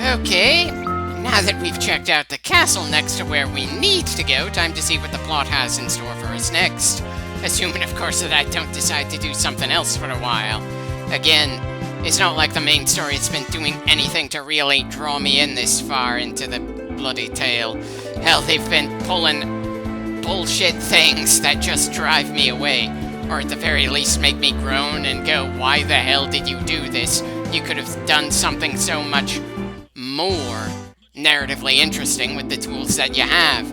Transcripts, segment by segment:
Okay, now that we've checked out the castle next to where we need to go, time to see what the plot has in store for us next. Assuming, of course, that I don't decide to do something else for a while. Again, it's not like the main story's been doing anything to really draw me in this far into the bloody tale. Hell, they've been pulling bullshit things that just drive me away. Or at the very least make me groan and go, why the hell did you do this? You could have done something so much more narratively interesting with the tools that you have.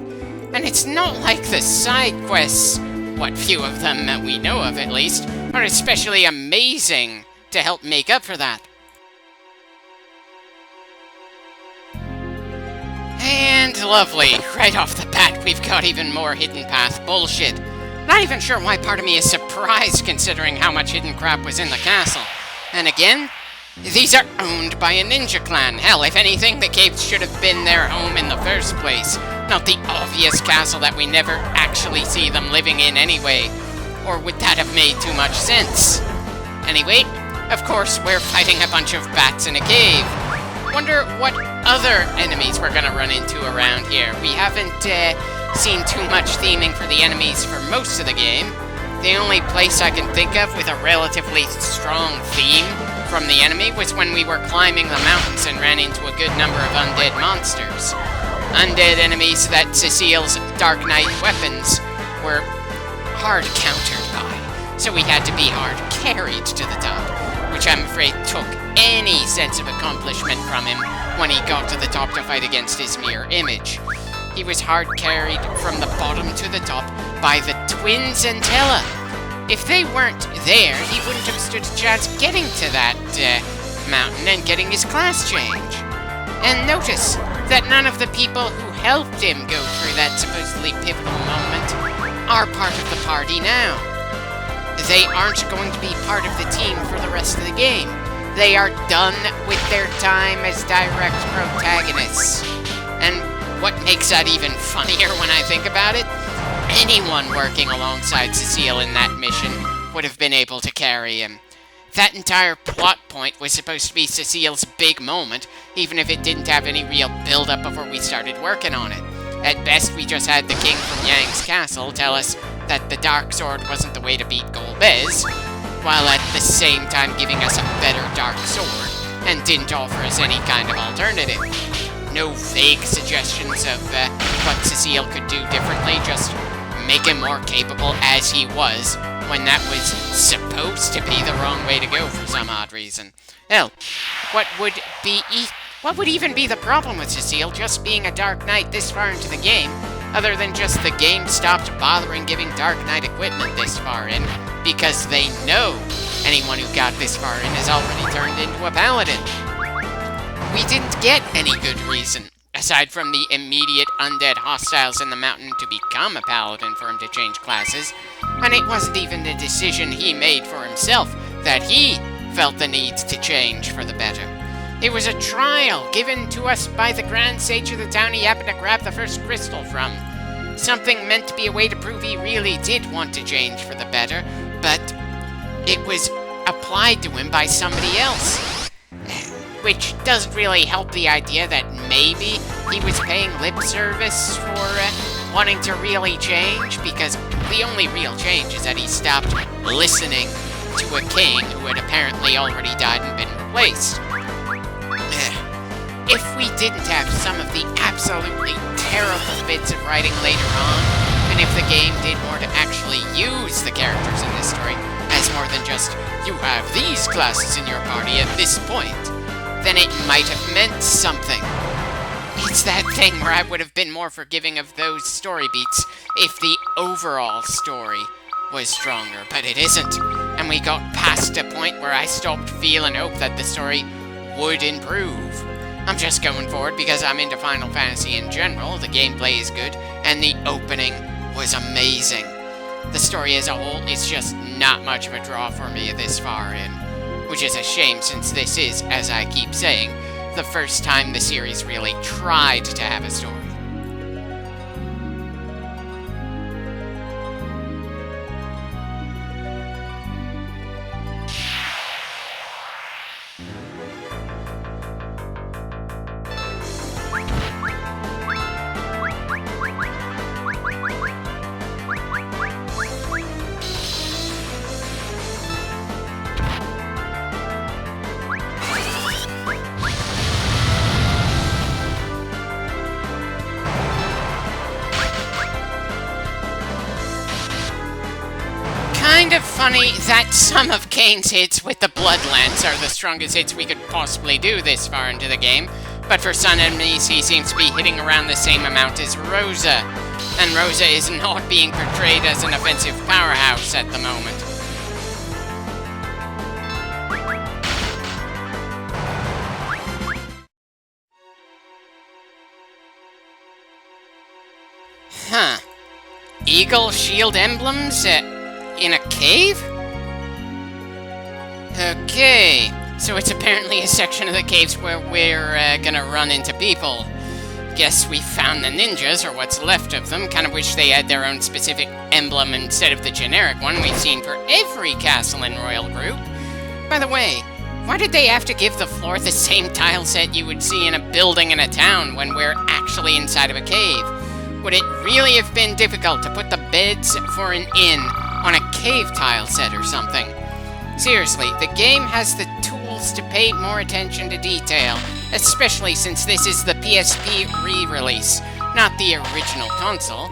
And it's not like the side quests, what few of them that we know of at least, are especially amazing to help make up for that. And lovely, right off the bat we've got even more hidden path bullshit. Not even sure why part of me is surprised considering how much hidden crap was in the castle. And again, these are owned by a ninja clan. Hell, if anything, the caves should have been their home in the first place. Not the obvious castle that we never actually see them living in anyway. Or would that have made too much sense? Anyway, of course, we're fighting a bunch of bats in a cave. Wonder what other enemies we're gonna run into around here. We haven't seen too much theming for the enemies for most of the game. The only place I can think of with a relatively strong theme from the enemy was when we were climbing the mountains and ran into a good number of undead monsters. Undead enemies that Cecile's Dark Knight weapons were hard countered by, so we had to be hard carried to the top, which I'm afraid took any sense of accomplishment from him when he got to the top to fight against his mirror image. He was hard carried from the bottom to the top by the twins Entella. If they weren't there, he wouldn't have stood a chance getting to that mountain and getting his class change. And notice that none of the people who helped him go through that supposedly pivotal moment are part of the party now. They aren't going to be part of the team for the rest of the game. They are done with their time as direct protagonists. And what makes that even funnier when I think about it? Anyone working alongside Cecile in that mission would have been able to carry him. That entire plot point was supposed to be Cecile's big moment, even if it didn't have any real build-up before we started working on it. At best, we just had the king from Yang's castle tell us that the dark sword wasn't the way to beat Golbez, while at the same time giving us a better dark sword, and didn't offer us any kind of alternative. No vague suggestions of what Cecile could do differently, just make him more capable as he was, when that was supposed to be the wrong way to go for some odd reason. Hell, what would even be the problem with Cecile just being a Dark Knight this far into the game, other than just the game stopped bothering giving Dark Knight equipment this far in, because they know anyone who got this far in has already turned into a paladin. We didn't get any good reason, aside from the immediate undead hostiles in the mountain, to become a paladin for him to change classes, and it wasn't even a decision he made for himself that he felt the need to change for the better. It was a trial given to us by the Grand Sage of the town he happened to grab the first crystal from. Something meant to be a way to prove he really did want to change for the better, but it was applied to him by somebody else. Which doesn't really help the idea that maybe he was paying lip service for wanting to really change, because the only real change is that he stopped listening to a king who had apparently already died and been replaced. If we didn't have some of the absolutely terrible bits of writing later on, and if the game did more to actually use the characters in this story as more than just, you have these classes in your party at this point, then it might have meant something. It's that thing where I would have been more forgiving of those story beats if the overall story was stronger, but it isn't. And we got past a point where I stopped feeling hope that the story would improve. I'm just going forward because I'm into Final Fantasy in general, the gameplay is good, and the opening was amazing. The story as a whole is just not much of a draw for me this far in. Which is a shame, since this is, as I keep saying, the first time the series really tried to have a story. funny that some of Kane's hits with the Blood Lance are the strongest hits we could possibly do this far into the game, but for some enemies he seems to be hitting around the same amount as Rosa, and Rosa is not being portrayed as an offensive powerhouse at the moment. Huh. Eagle shield emblems in a cave? Okay, so it's apparently a section of the caves where we're gonna run into people. Guess we found the ninjas, or what's left of them. Kind of wish they had their own specific emblem instead of the generic one we've seen for every castle in Royal Group. By the way, why did they have to give the floor the same tile set you would see in a building in a town when we're actually inside of a cave? Would it really have been difficult to put the beds for an inn on a cave tile set or something? Seriously, the game has the tools to pay more attention to detail, especially since this is the PSP re-release, not the original console.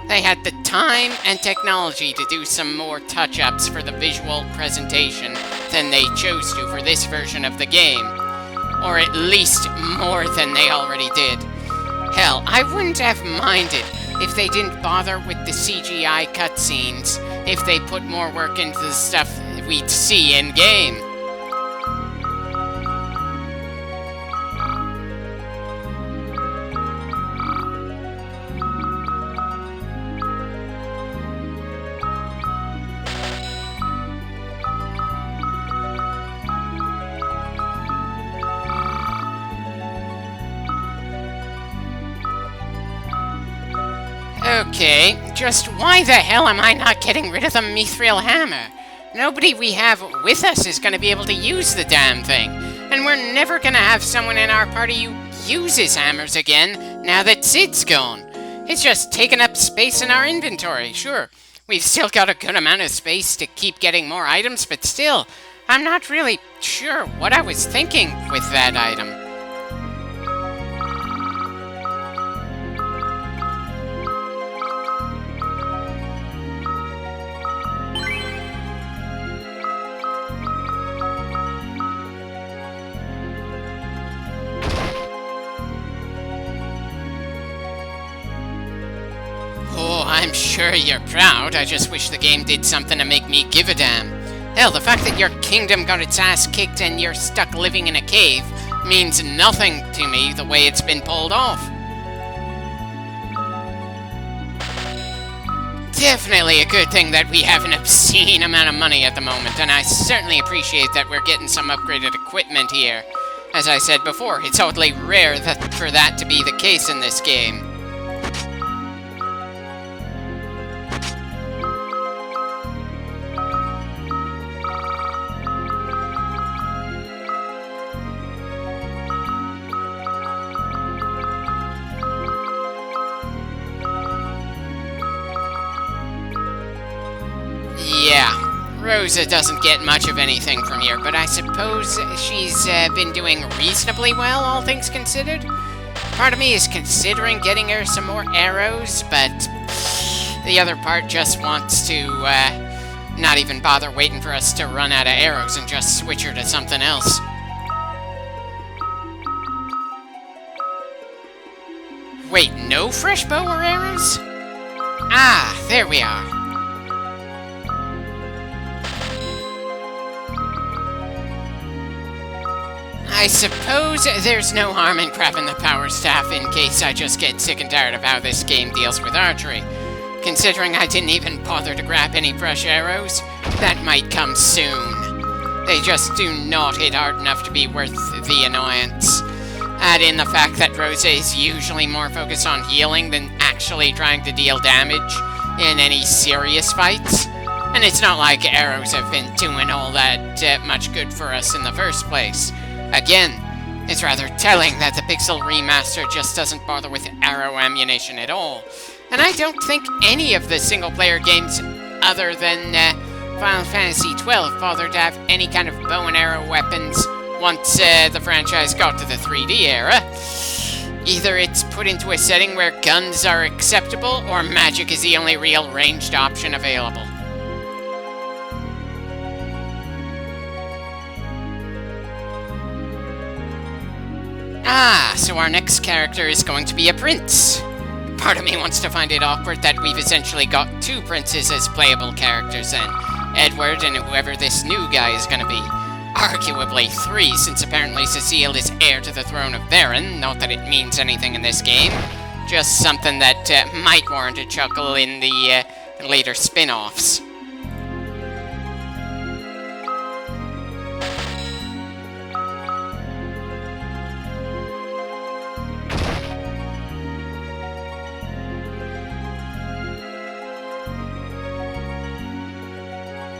They had the time and technology to do some more touch-ups for the visual presentation than they chose to for this version of the game. Or at least more than they already did. Hell, I wouldn't have minded if they didn't bother with the CGI cutscenes, if they put more work into the stuff we'd see in-game. Okay, just why the hell am I not getting rid of the Mithril Hammer? Nobody we have with us is going to be able to use the damn thing, and we're never going to have someone in our party who uses hammers again now that Cid's gone. It's just taking up space in our inventory, sure. We've still got a good amount of space to keep getting more items, but still, I'm not really sure what I was thinking with that item. I'm sure you're proud. I just wish the game did something to make me give a damn. Hell, the fact that your kingdom got its ass kicked and you're stuck living in a cave means nothing to me the way it's been pulled off. Definitely a good thing that we have an obscene amount of money at the moment, and I certainly appreciate that we're getting some upgraded equipment here. As I said before, it's totally rare for that to be the case in this game. Yeah, Rosa doesn't get much of anything from here, but I suppose she's been doing reasonably well, all things considered. Part of me is considering getting her some more arrows, but the other part just wants to not even bother waiting for us to run out of arrows and just switch her to something else. Wait, no fresh bow or arrows? Ah, there we are. I suppose there's no harm in crapping the power staff in case I just get sick and tired of how this game deals with archery. Considering I didn't even bother to grab any fresh arrows, that might come soon. They just do not hit hard enough to be worth the annoyance. Add in the fact that Rosa is usually more focused on healing than actually trying to deal damage in any serious fights. And it's not like arrows have been doing all that much good for us in the first place. Again, it's rather telling that the Pixel Remaster just doesn't bother with arrow ammunition at all. And I don't think any of the single-player games other than Final Fantasy XII bothered to have any kind of bow and arrow weapons once the franchise got to the 3D era. Either it's put into a setting where guns are acceptable, or magic is the only real ranged option available. Ah, so our next character is going to be a prince. Part of me wants to find it awkward that we've essentially got two princes as playable characters then. Edward and whoever this new guy is going to be. Arguably three, since apparently Cecile is heir to the throne of Baron. Not that it means anything in this game. Just something that might warrant a chuckle in the later spin-offs.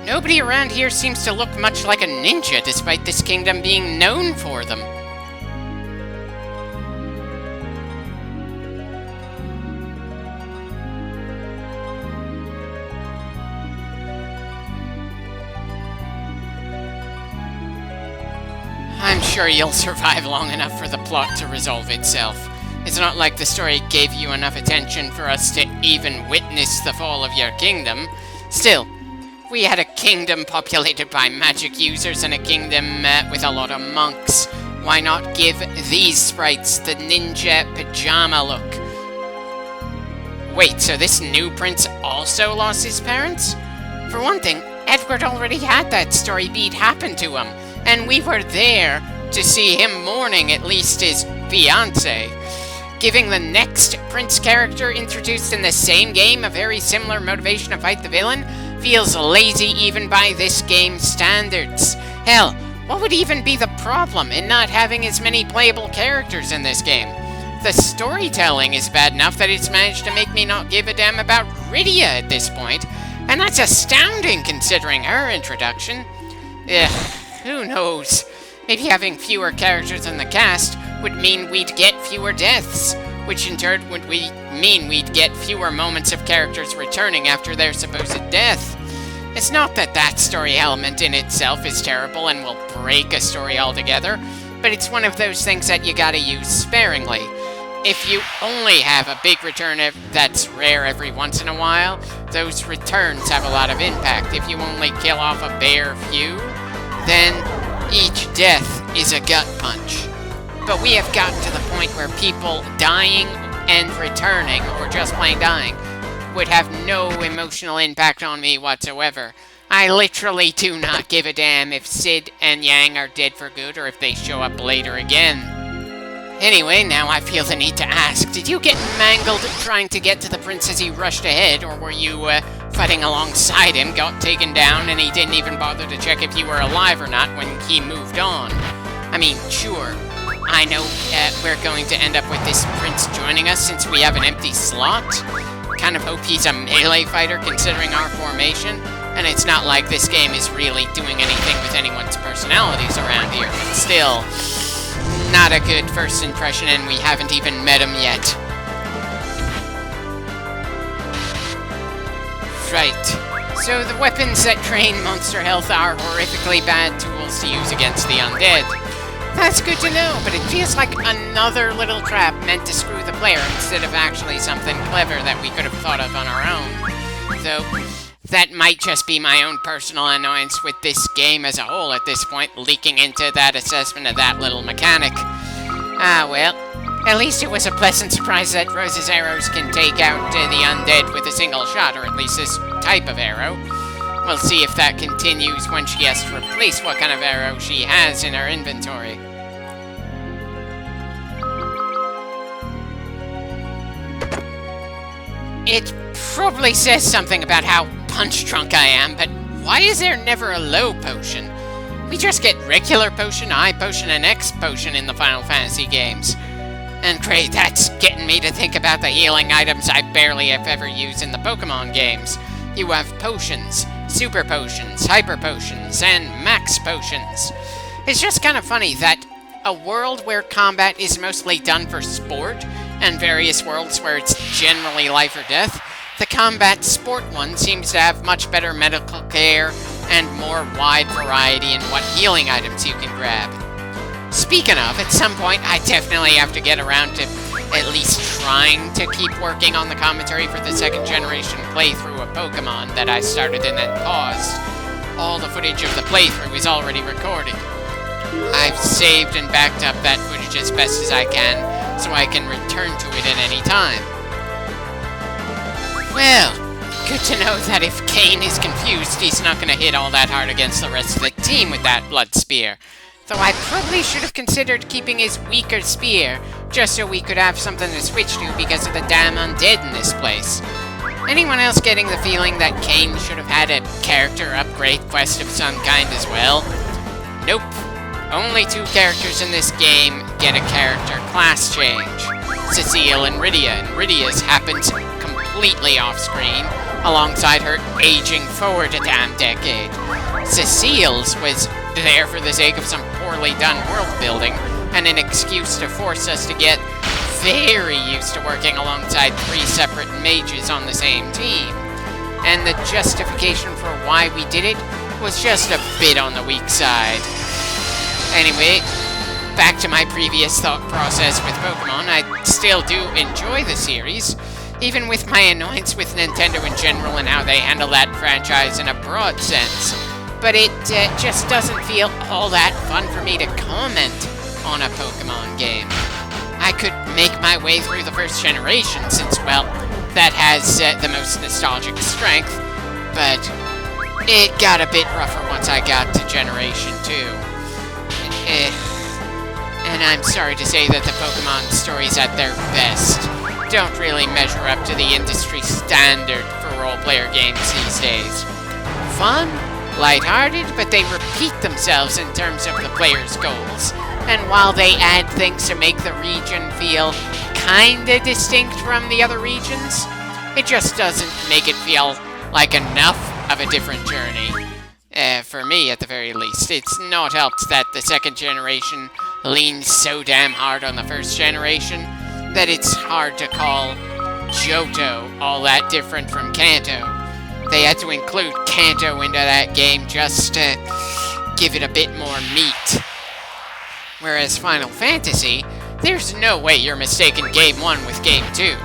Nobody around here seems to look much like a ninja, despite this kingdom being known for them. I'm sure you'll survive long enough for the plot to resolve itself. It's not like the story gave you enough attention for us to even witness the fall of your kingdom. Still, we had a kingdom populated by magic users and a kingdom with a lot of monks. Why not give these sprites the ninja pajama look? Wait, so this new prince also lost his parents? For one thing, Edward already had that story beat happen to him, and we were there to see him mourning at least his fiancé. Giving the next prince character introduced in the same game a very similar motivation to fight the villain feels lazy even by this game's standards. Hell, what would even be the problem in not having as many playable characters in this game? The storytelling is bad enough that it's managed to make me not give a damn about Rydia at this point, and that's astounding considering her introduction. Ugh, who knows? Maybe having fewer characters in the cast would mean we'd get fewer deaths, which in turn would mean we'd get fewer moments of characters returning after their supposed death. It's not that that story element in itself is terrible and will break a story altogether, but it's one of those things that you gotta use sparingly. If you only have a big return that's rare every once in a while, those returns have a lot of impact. If you only kill off a bare few, then each death is a gut punch. But we have gotten to the point where people dying and returning, or just plain dying, would have no emotional impact on me whatsoever. I literally do not give a damn if Cid and Yang are dead for good or if they show up later again. Anyway, now I feel the need to ask, did you get mangled trying to get to the prince as he rushed ahead, or were you fighting alongside him, got taken down, and he didn't even bother to check if you were alive or not when he moved on? I mean, sure, I know we're going to end up with this prince joining us since we have an empty slot. Kind of hope he's a melee fighter considering our formation, and it's not like this game is really doing anything with anyone's personalities around here. But still, not a good first impression, and we haven't even met him yet. Right. So the weapons that drain monster health are horrifically bad tools to use against the undead. That's good to know, but it feels like another little trap meant to screw the player instead of actually something clever that we could have thought of on our own. Though, that might just be my own personal annoyance with this game as a whole at this point, leaking into that assessment of that little mechanic. Ah, well, at least it was a pleasant surprise that Rose's arrows can take out the undead with a single shot, or at least this type of arrow. We'll see if that continues when she has to replace what kind of arrow she has in her inventory. It probably says something about how punch-drunk I am, but why is there never a low potion? We just get regular potion, high potion, and X potion in the Final Fantasy games. And great, that's getting me to think about the healing items I barely have ever used in the Pokemon games. You have potions, super potions, hyper potions, and max potions. It's just kind of funny that a world where combat is mostly done for sport, and various worlds where it's generally life or death, the combat sport one seems to have much better medical care and more wide variety in what healing items you can grab. Speaking of, at some point I definitely have to get around to at least trying to keep working on the commentary for the second generation playthrough of Pokemon that I started and then paused. All the footage of the playthrough is already recorded. I've saved and backed up that footage as best as I can, so I can return to it at any time. Well, good to know that if Cain is confused, he's not going to hit all that hard against the rest of the team with that blood spear. Though I probably should have considered keeping his weaker spear, just so we could have something to switch to because of the damn undead in this place. Anyone else getting the feeling that Cain should have had a character upgrade quest of some kind as well? Nope. Only 2 characters in this game get a character class change. Cecile and Rydia, and Rydia's happens completely off-screen, alongside her aging forward a damn decade. Cecile's was there for the sake of some poorly done world building, and an excuse to force us to get very used to working alongside 3 separate mages on the same team. And the justification for why we did it was just a bit on the weak side. Anyway, back to my previous thought process with Pokemon, I still do enjoy the series, even with my annoyance with Nintendo in general and how they handle that franchise in a broad sense. But it just doesn't feel all that fun for me to comment on a Pokemon game. I could make my way through the first generation since, well, that has the most nostalgic strength, but it got a bit rougher once I got to Generation 2. And I'm sorry to say that the Pokemon stories at their best don't really measure up to the industry standard for role-player games these days. Fun, lighthearted, but they repeat themselves in terms of the player's goals. And while they add things to make the region feel kinda distinct from the other regions, it just doesn't make it feel like enough of a different journey. For me, at the very least. It's not helped that the second generation leans so damn hard on the first generation that it's hard to call Johto all that different from Kanto. They had to include Kanto into that game just to give it a bit more meat. Whereas Final Fantasy, there's no way you're mistaking Game 1 with Game 2.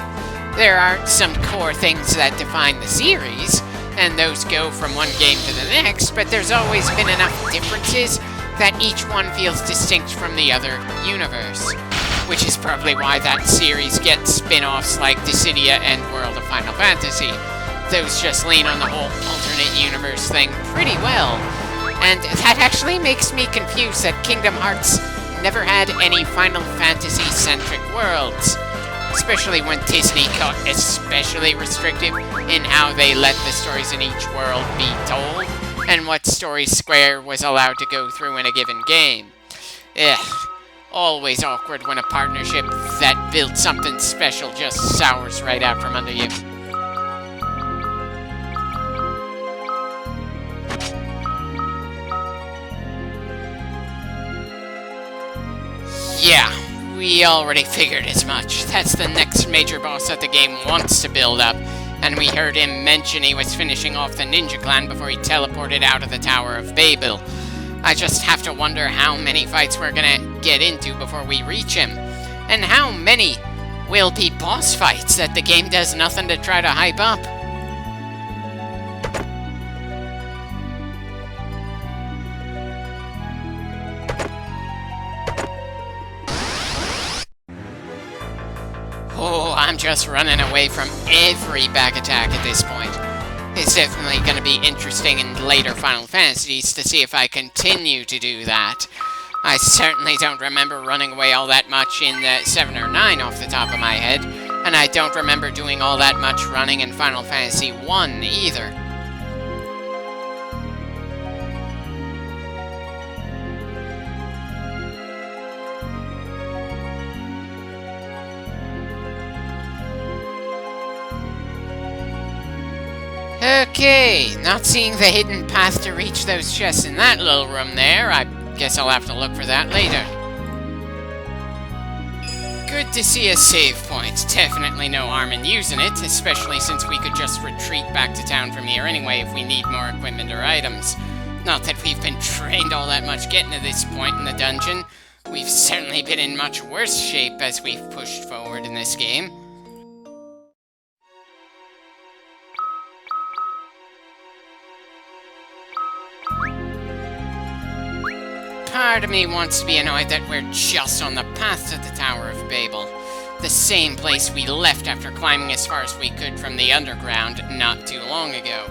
There are some core things that define the series, and those go from one game to the next, but there's always been enough differences that each one feels distinct from the other universe. Which is probably why that series gets spin-offs like Dissidia and World of Final Fantasy. Those just lean on the whole alternate universe thing pretty well. And that actually makes me confused that Kingdom Hearts never had any Final Fantasy-centric worlds. Especially when Disney got especially restrictive in how they let the stories in each world be told, and what stories Square was allowed to go through in a given game. Always awkward when a partnership that built something special just sours right out from under you. Yeah, we already figured as much. That's the next major boss that the game wants to build up, and we heard him mention he was finishing off the Ninja Clan before he teleported out of the Tower of Babel. I just have to wonder how many fights we're gonna get into before we reach him, and how many will be boss fights that the game does nothing to try to hype up. Oh, I'm just running away from every back attack at this point. It's definitely going to be interesting in later Final Fantasies to see if I continue to do that. I certainly don't remember running away all that much in 7 or 9 off the top of my head, and I don't remember doing all that much running in Final Fantasy 1 either. Okay, not seeing the hidden path to reach those chests in that little room there. I guess I'll have to look for that later. Good to see a save point. Definitely no harm in using it, especially since we could just retreat back to town from here anyway if we need more equipment or items. Not that we've been trained all that much getting to this point in the dungeon. We've certainly been in much worse shape as we've pushed forward in this game. Part of me wants to be annoyed that we're just on the path to the Tower of Babel. The same place we left after climbing as far as we could from the underground not too long ago.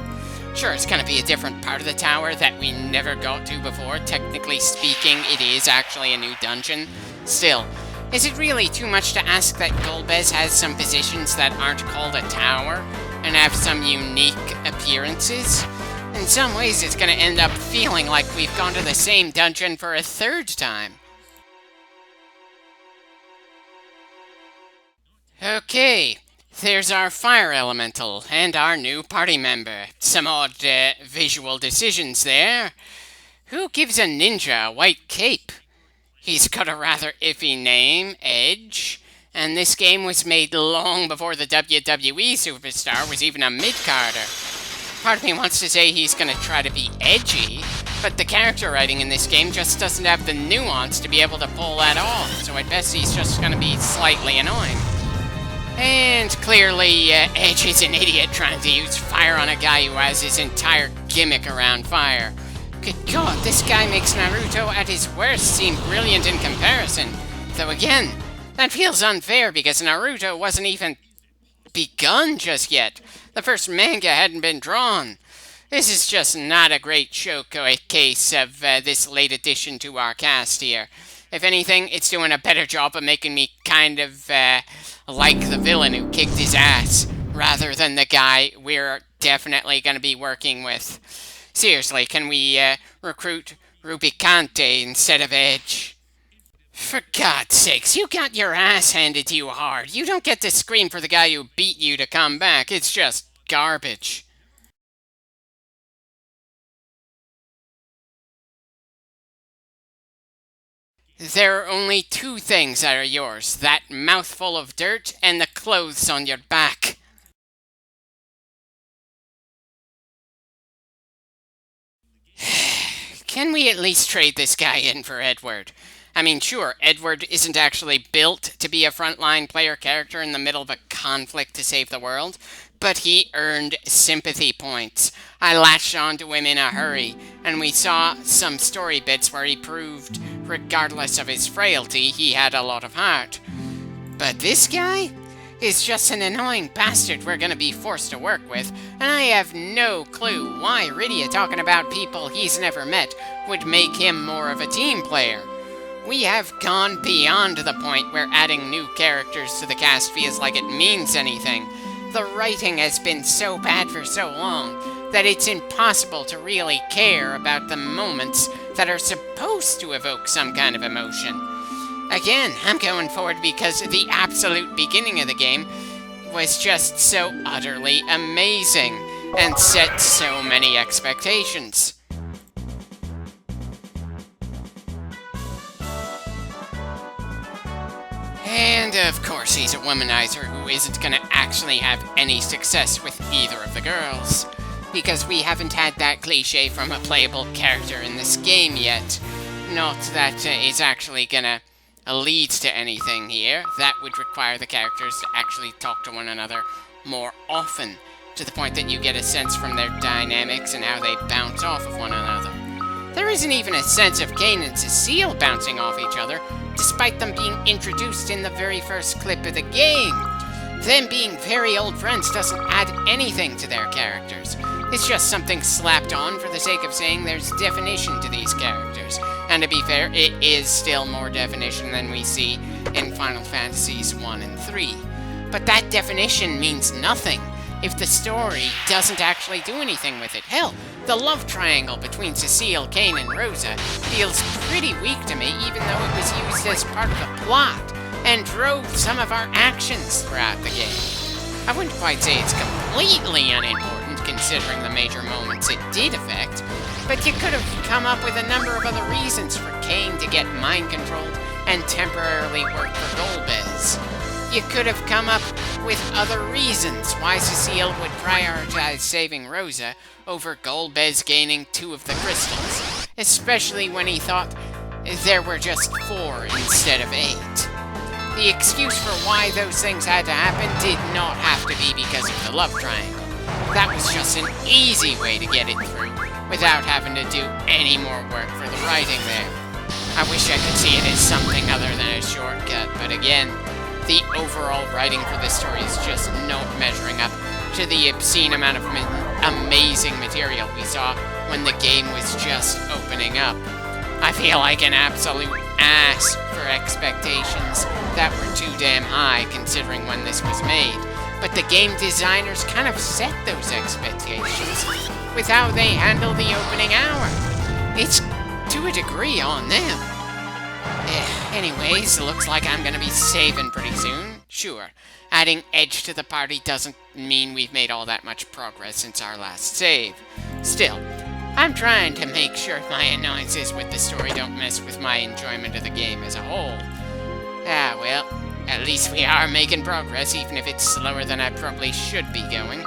Sure, it's gonna be a different part of the tower that we never got to before. Technically speaking, it is actually a new dungeon. Still, is it really too much to ask that Golbez has some positions that aren't called a tower and have some unique appearances? In some ways, it's gonna end up feeling like we've gone to the same dungeon for a third time. Okay, there's our fire elemental and our new party member. Some odd visual decisions there. Who gives a ninja a white cape? He's got a rather iffy name, Edge, and this game was made long before the WWE superstar was even a mid-carder. Part of me wants to say he's gonna try to be edgy, but the character writing in this game just doesn't have the nuance to be able to pull that off, so at best he's just gonna be slightly annoying. And clearly, Edge is an idiot trying to use fire on a guy who has his entire gimmick around fire. Good God, this guy makes Naruto at his worst seem brilliant in comparison. Though again, that feels unfair because Naruto wasn't even begun just yet. The first manga hadn't been drawn. This is just not a great showcase of this late addition to our cast here. If anything, it's doing a better job of making me kind of like the villain who kicked his ass, rather than the guy we're definitely going to be working with. Seriously, can we recruit Rubicante instead of Edge? For God's sakes, you got your ass handed to you hard. You don't get to scream for the guy who beat you to come back. It's just garbage. There are only two things that are yours, that mouthful of dirt and the clothes on your back. Can we at least trade this guy in for Edward? I mean, sure, Edward isn't actually built to be a frontline player character in the middle of a conflict to save the world, but he earned sympathy points. I latched onto him in a hurry, and we saw some story bits where he proved, regardless of his frailty, he had a lot of heart. But this guy is just an annoying bastard we're gonna be forced to work with, and I have no clue why Rydia talking about people he's never met would make him more of a team player. We have gone beyond the point where adding new characters to the cast feels like it means anything. The writing has been so bad for so long that it's impossible to really care about the moments that are supposed to evoke some kind of emotion. Again, I'm going forward because the absolute beginning of the game was just so utterly amazing and set so many expectations. And of course he's a womanizer who isn't gonna actually have any success with either of the girls. Because we haven't had that cliche from a playable character in this game yet. Not that it's actually gonna lead to anything here. That would require the characters to actually talk to one another more often, to the point that you get a sense from their dynamics and how they bounce off of one another. There isn't even a sense of Kain and Cecile bouncing off each other, despite them being introduced in the very first clip of the game. Them being very old friends doesn't add anything to their characters. It's just something slapped on for the sake of saying there's definition to these characters. And to be fair, it is still more definition than we see in Final Fantasies 1 and 3. But that definition means nothing if the story doesn't actually do anything with it. Hell, the love triangle between Cecile, Kain, and Rosa feels pretty weak to me, even though it was used as part of the plot and drove some of our actions throughout the game. I wouldn't quite say it's completely unimportant, considering the major moments it did affect, but you could have come up with a number of other reasons for Kain to get mind-controlled and temporarily work for Golbez. You could have come up with other reasons why Cecile would prioritize saving Rosa over Golbez gaining 2 of the crystals, especially when he thought there were just 4 instead of 8. The excuse for why those things had to happen did not have to be because of the love triangle. That was just an easy way to get it through, without having to do any more work for the writing there. I wish I could see it as something other than a shortcut, but again, the overall writing for this story is just not measuring up to the obscene amount of amazing material we saw when the game was just opening up. I feel like an absolute ass for expectations that were too damn high considering when this was made. But the game designers kind of set those expectations with how they handle the opening hour. It's to a degree on them. Anyways, looks like I'm gonna be saving pretty soon. Sure, adding Edge to the party doesn't mean we've made all that much progress since our last save. Still, I'm trying to make sure my annoyances with the story don't mess with my enjoyment of the game as a whole. Well, at least we are making progress, even if it's slower than I probably should be going.